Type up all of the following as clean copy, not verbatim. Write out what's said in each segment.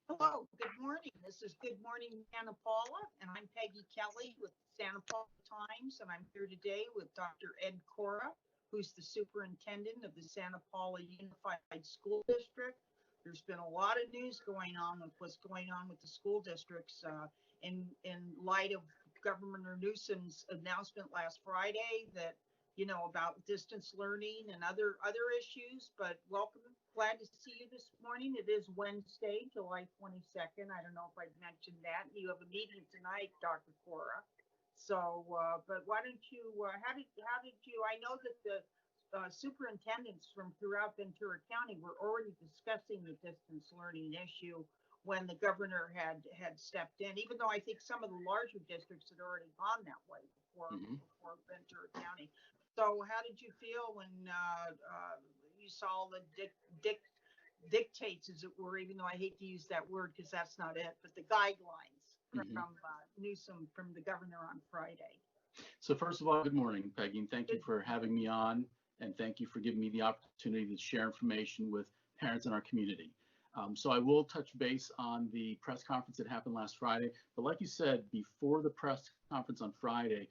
Hello, good morning. This is Good Morning Santa Paula, and I'm Peggy Kelly with Santa Paula Times, and I'm here today with Dr. Ed Cora, who's the superintendent of the Santa Paula Unified School District. There's been a lot of news going on with what's going on with the school districts in light of Governor Newsom's announcement last Friday that about distance learning and other issues. But welcome, glad to see you this morning. It is Wednesday, July 22nd. I don't know if I mentioned that. You have a meeting tonight, Dr. Cora. So, but why don't you? How did you? I know that the superintendents from throughout Ventura County were already discussing the distance learning issue when the governor had stepped in. Even though I think some of the larger districts had already gone that way Mhm. before Ventura County. So, how did you feel when you saw the dictates, as it were? Even though I hate to use that word because that's not it, but the guidelines Mhm. from Newsom, from the governor on Friday. So first of all, good morning, Peggy, and thank you Good. for having me on, and thank you for giving me the opportunity to share information with parents in our community. So I will touch base on the press conference that happened last Friday, but like you said, before the press conference on Friday,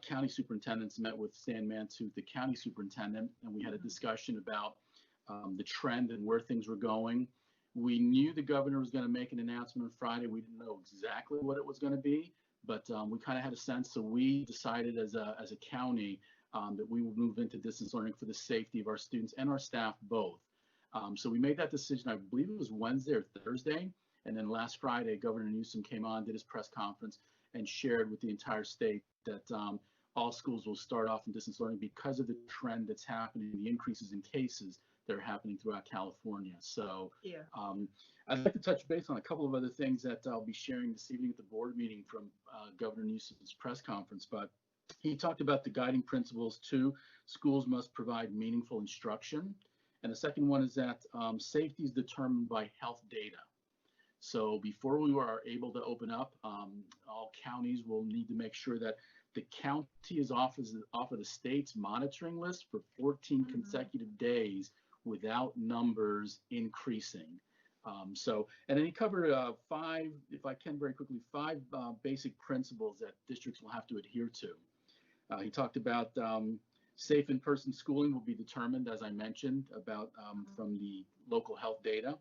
county superintendents met with Stan Mantooth, the county superintendent, and we had a discussion about the trend and where things were going. We knew the governor was going to make an announcement on Friday. We didn't know exactly what it was going to be, but we kind of had a sense. So we decided as a county that we would move into distance learning for the safety of our students and our staff both. So we made that decision, I believe it was Wednesday or Thursday. And then last Friday, Governor Newsom came on, did his press conference, and shared with the entire state that all schools will start off in distance learning because of the trend that's happening, the increases in cases that are happening throughout California. So Yeah. I'd like to touch base on a couple of other things that I'll be sharing this evening at the board meeting from Governor Newsom's press conference. But he talked about the guiding principles too. Schools must provide meaningful instruction. And the second one is that safety is determined by health data. So before we are able to open up, all counties will need to make sure that the county is off of the state's monitoring list for 14 consecutive days without numbers increasing. And then he covered five, if I can very quickly, five basic principles that districts will have to adhere to. He talked about safe in-person schooling will be determined, as I mentioned, about from the local health data.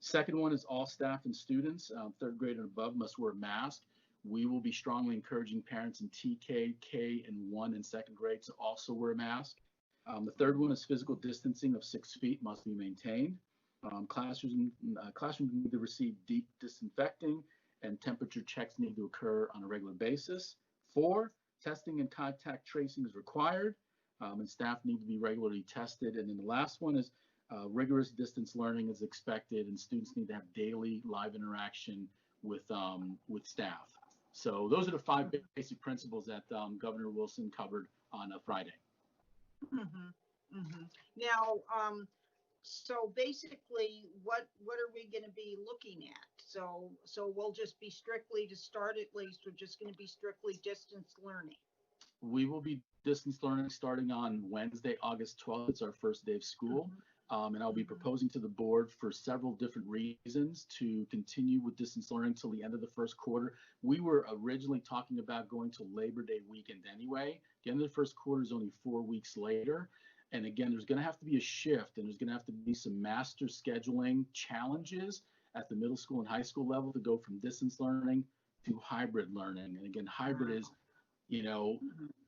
Second one is all staff and students, third grade and above, must wear a mask. We will be strongly encouraging parents in TK, K, and 1 and second grade to also wear a mask. The third one is physical distancing of 6 feet must be maintained. Classrooms need to receive deep disinfecting, and temperature checks need to occur on a regular basis. 4, testing and contact tracing is required, and staff need to be regularly tested. And then the last one is rigorous distance learning is expected, and students need to have daily live interaction with staff. So those are the five basic principles that Governor Wilson covered on Friday. Mm-hmm. Mm-hmm. Now, so basically, what are we going to be looking at? So we'll just be strictly, to start at least, we're just going to be strictly distance learning. We will be distance learning starting on Wednesday, August 12th. It's our first day of school. And I'll be proposing to the board for several different reasons to continue with distance learning till the end of the first quarter. We were originally talking about going to Labor Day weekend anyway. The end of the first quarter is only 4 weeks later. And again, there's going to have to be a shift, and there's going to have to be some master scheduling challenges at the middle school and high school level to go from distance learning to hybrid learning. And again, hybrid is,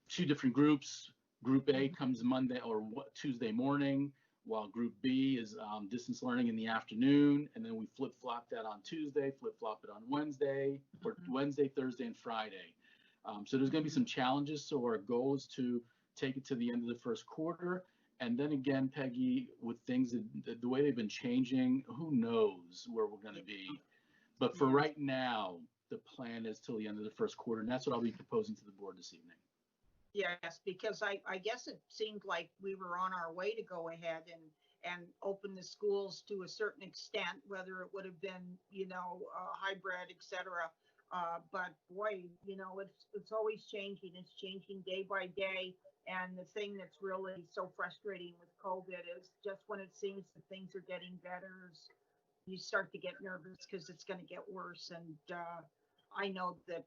two different groups. Group A comes Monday or Tuesday morning, while Group B is distance learning in the afternoon, and then we flip-flop that on Tuesday, flip-flop it on Wednesday, or Wednesday, Thursday, and Friday. So there's going to be some challenges. So our goal is to take it to the end of the first quarter. And then again, Peggy, with things the way they've been changing, who knows where we're going to be. But for right now, the plan is till the end of the first quarter, and that's what I'll be proposing to the board this evening. Yes, because I guess it seemed like we were on our way to go ahead and open the schools to a certain extent, whether it would have been, hybrid, etc. But boy, it's always changing. It's changing day by day. And the thing that's really so frustrating with COVID is just when it seems that things are getting better, you start to get nervous because it's going to get worse. And I know that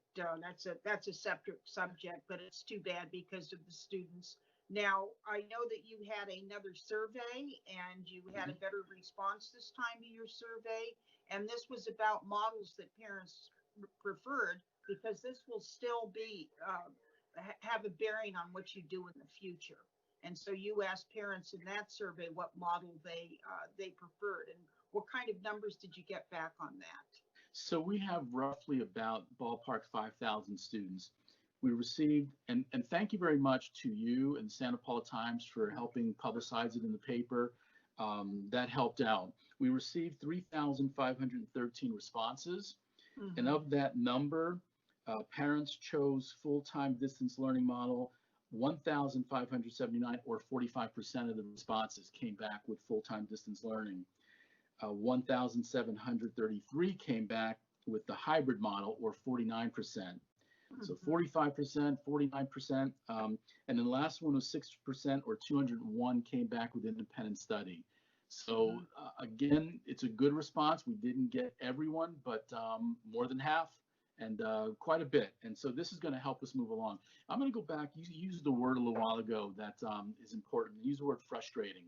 that's a separate subject, but it's too bad because of the students. Now, I know that you had another survey and you had a better response this time to your survey. And this was about models that parents preferred, because this will still be have a bearing on what you do in the future. And so you asked parents in that survey what model they preferred, and what kind of numbers did you get back on that? So we have roughly about ballpark 5,000 students. We received, and thank you very much to you and Santa Paula Times for helping publicize it in the paper. That helped out. We received 3,513 responses. And of that number, parents chose full-time distance learning model. 1,579, or 45% of the responses, came back with full-time distance learning. 1,733 came back with the hybrid model, or 49%. So 45%, 49%, and then the last one was 6%, or 201 came back with independent study. So again, it's a good response. We didn't get everyone, but more than half, and quite a bit. And so this is going to help us move along. I'm going to go back. You used the word a little while ago that is important. Use the word frustrating.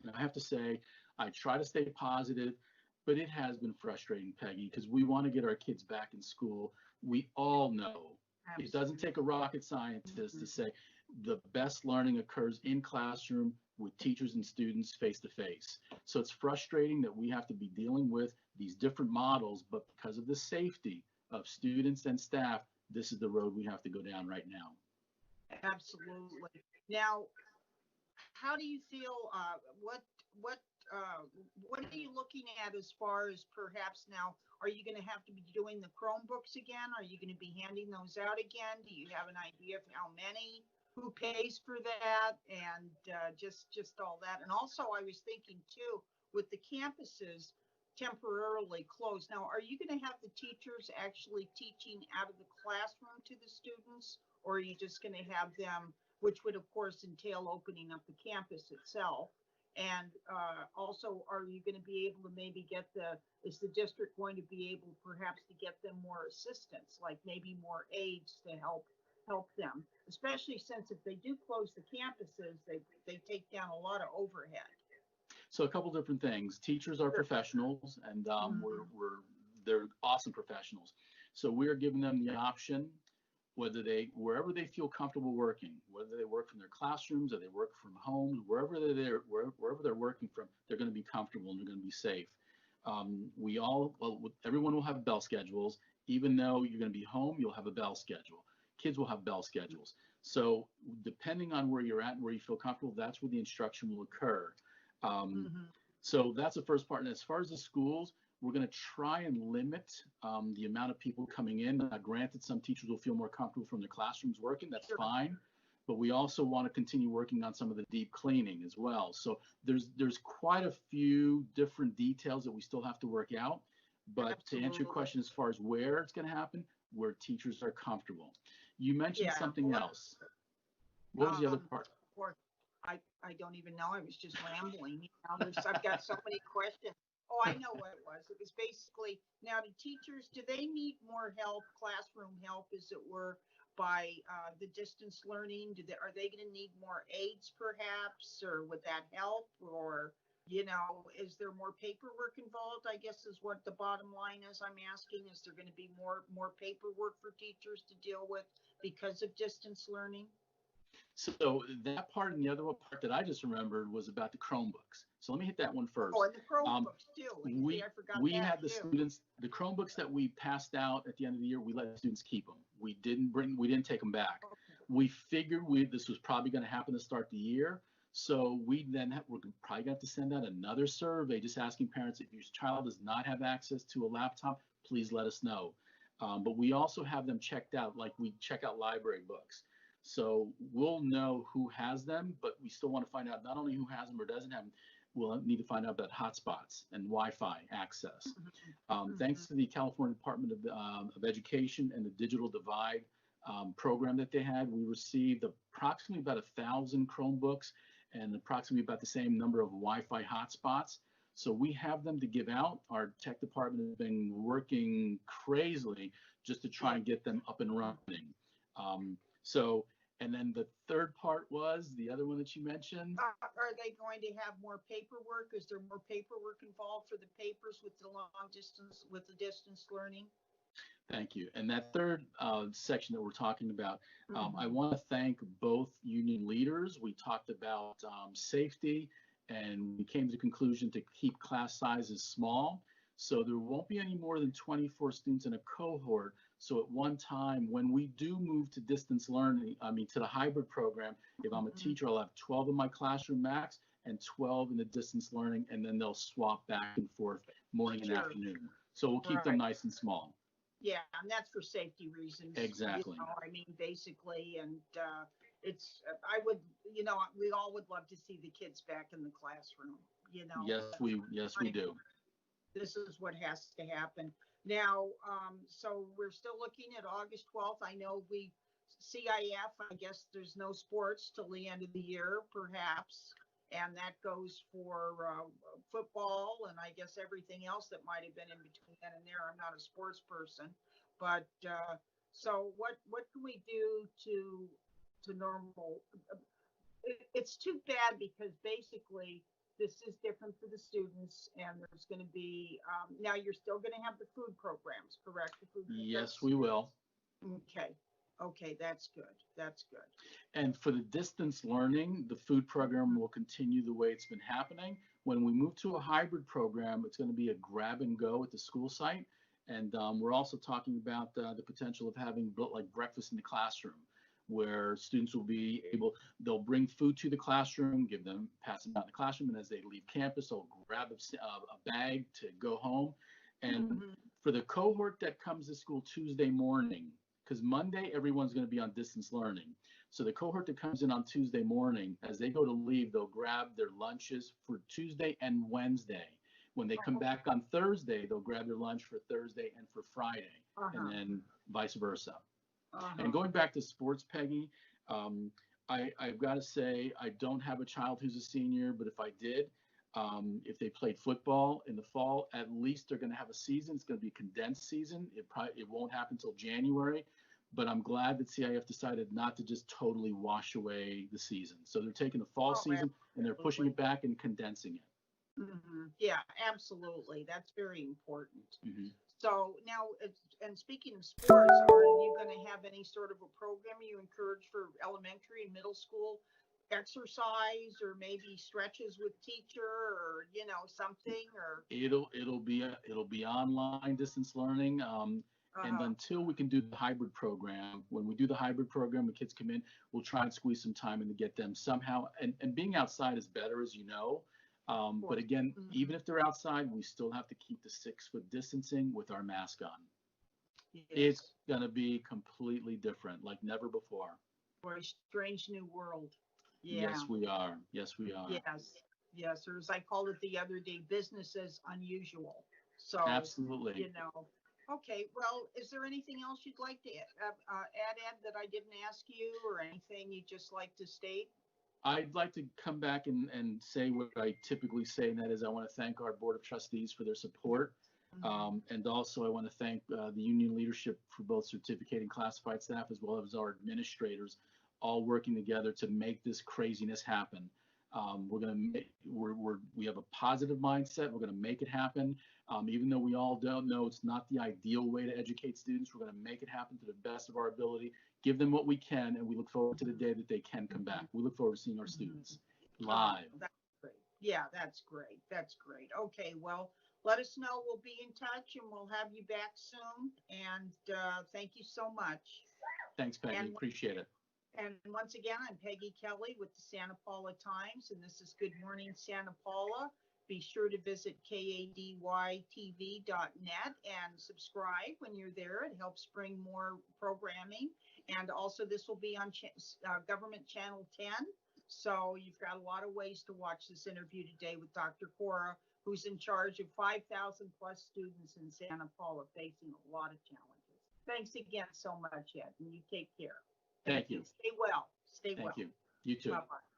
And I have to say, I try to stay positive, but it has been frustrating, Peggy, because we want to get our kids back in school. We all know it doesn't take a rocket scientist to say the best learning occurs in classroom with teachers and students face to face. So it's frustrating that we have to be dealing with these different models, but because of the safety of students and staff, this is the road we have to go down right now. Absolutely. Now, how do you feel? What are you looking at as far as perhaps now? Are you going to have to be doing the Chromebooks again? Are you going to be handing those out again? Do you have an idea of how many? Who pays for that? And just all that. And also, I was thinking too, with the campuses temporarily closed. Now, are you going to have the teachers actually teaching out of the classroom to the students, or are you just going to have them, which would of course entail opening up the campus itself? And also, are you going to be able to maybe is the district going to be able perhaps to get them more assistance, like maybe more aides to help them, especially since if they do close the campuses, they take down a lot of overhead. So a couple different things. Teachers are professionals, and they're awesome professionals. So we're giving them the option, wherever they feel comfortable working, whether they work from their classrooms or they work from homes, wherever they're working from, they're going to be comfortable and they're going to be safe. Everyone will have bell schedules. Even though you're going to be home, you'll have a bell schedule. Kids will have bell schedules. So depending on where you're at and where you feel comfortable, that's where the instruction will occur. So that's the first part. And as far as the schools, we're going to try and limit the amount of people coming in. Granted, some teachers will feel more comfortable from their classrooms working. That's fine. But we also want to continue working on some of the deep cleaning as well. So there's quite a few different details that we still have to work out. But to answer your question as far as where it's going to happen, where teachers are comfortable. You mentioned something else. What was the other part? I don't even know. I was just rambling. I've got so many questions. Oh, I know what it was. It was basically, now the teachers, do they need more help, classroom help, as it were, by the distance learning? Are they going to need more aides perhaps, or would that help? Or, is there more paperwork involved, I guess is what the bottom line is I'm asking. Is there going to be more paperwork for teachers to deal with because of distance learning? So that part, and the other part that I just remembered was about the Chromebooks. So let me hit that one first. Oh, and the Chromebooks too. I forgot we that had the too. students, the Chromebooks that we passed out at the end of the year, we let the students keep them. We didn't take them back. Okay. We figured this was probably going to happen to start the year. So we're probably going to have to send out another survey just asking parents, if your child does not have access to a laptop, please let us know. But we also have them checked out, like we check out library books. So we'll know who has them, but we still want to find out not only who has them or doesn't have them. We'll need to find out about hotspots and Wi-Fi access. Thanks to the California Department of Education and the Digital Divide program that they had, we received approximately about 1,000 Chromebooks and approximately about the same number of Wi-Fi hotspots. So we have them to give out. Our tech department has been working crazily just to try and get them up and running. So, and then the third part was the other one that you mentioned. Are they going to have more paperwork? Is there more paperwork involved for the papers with the distance learning? Thank you. And that third section that we're talking about, I want to thank both union leaders. We talked about safety, and we came to the conclusion to keep class sizes small. So there won't be any more than 24 students in a cohort. So at one time, when we do move to distance learning, to the hybrid program, if I'm a teacher, I'll have 12 in my classroom max and 12 in the distance learning, and then they'll swap back and forth morning and afternoon. So we'll keep them nice and small. Yeah, and that's for safety reasons. Exactly. Basically, and I would, we all would love to see the kids back in the classroom, Yes, we do. This is what has to happen. Now, so we're still looking at August 12th. I know CIF, I guess there's no sports till the end of the year, perhaps. And that goes for football and I guess everything else that might have been in between then and there. I'm not a sports person, but so what can we do to normal? It's too bad because basically this is different for the students, and there's going to be now you're still going to have the food programs, correct? Yes, we will. Okay, that's good. That's good. And for the distance learning, the food program will continue the way it's been happening. When we move to a hybrid program, it's going to be a grab and go at the school site. And we're also talking about the potential of having like breakfast in the classroom, where students will be they'll bring food to the classroom, pass them out in the classroom, and as they leave campus, they'll grab a bag to go home. And for the cohort that comes to school Tuesday morning, because Monday, everyone's going to be on distance learning. So the cohort that comes in on Tuesday morning, as they go to leave, they'll grab their lunches for Tuesday and Wednesday. When they come back on Thursday, they'll grab their lunch for Thursday and for Friday, and then vice versa. And going back to sports, Peggy, I've got to say, I don't have a child who's a senior, but if I did, if they played football in the fall, at least they're going to have a season. It's going to be a condensed season. It won't happen until January, but I'm glad that CIF decided not to just totally wash away the season. So they're taking the fall season and they're pushing it back and condensing it. Yeah, absolutely. That's very important. So now, and speaking of sports, are you going to have any sort of a program you encourage for elementary and middle school exercise, or maybe stretches with teacher, or something? Or it'll be online distance learning. And until we can do the hybrid program, when we do the hybrid program, the kids come in, we'll try and squeeze some time in to get them somehow. And being outside is better, as you know. But again, even if they're outside, we still have to keep the 6-foot distancing with our mask on. Yes. It's going to be completely different, like never before. For a strange new world. Yeah. Yes, we are. Yes, we are. Yes. Or as I called it the other day, business as unusual. So absolutely. Okay. Well, is there anything else you'd like to add, Ed, that I didn't ask you, or anything you'd just like to state? I'd like to come back and say what I typically say, and that is I want to thank our Board of Trustees for their support. And also I want to thank the union leadership for both certificated and classified staff, as well as our administrators, all working together to make this craziness happen. We have a positive mindset. We're going to make it happen. Even though we all don't know it's not the ideal way to educate students, we're going to make it happen to the best of our ability, give them what we can, and we look forward to the day that they can come back. We look forward to seeing our students live. That's great. Yeah, that's great. That's great. Okay, well, let us know. We'll be in touch, and we'll have you back soon. And thank you so much. Thanks, Peggy. Appreciate it. And once again, I'm Peggy Kelly with the Santa Paula Times, and this is Good Morning Santa Paula. Be sure to visit kadytv.net and subscribe when you're there. It helps bring more programming. And also, this will be on Government Channel 10. So you've got a lot of ways to watch this interview today with Dr. Cora, who's in charge of 5,000 plus students in Santa Paula facing a lot of challenges. Thanks again so much, Ed, and you take care. Thank you. Stay well. Stay well. Thank you. You too. Bye-bye.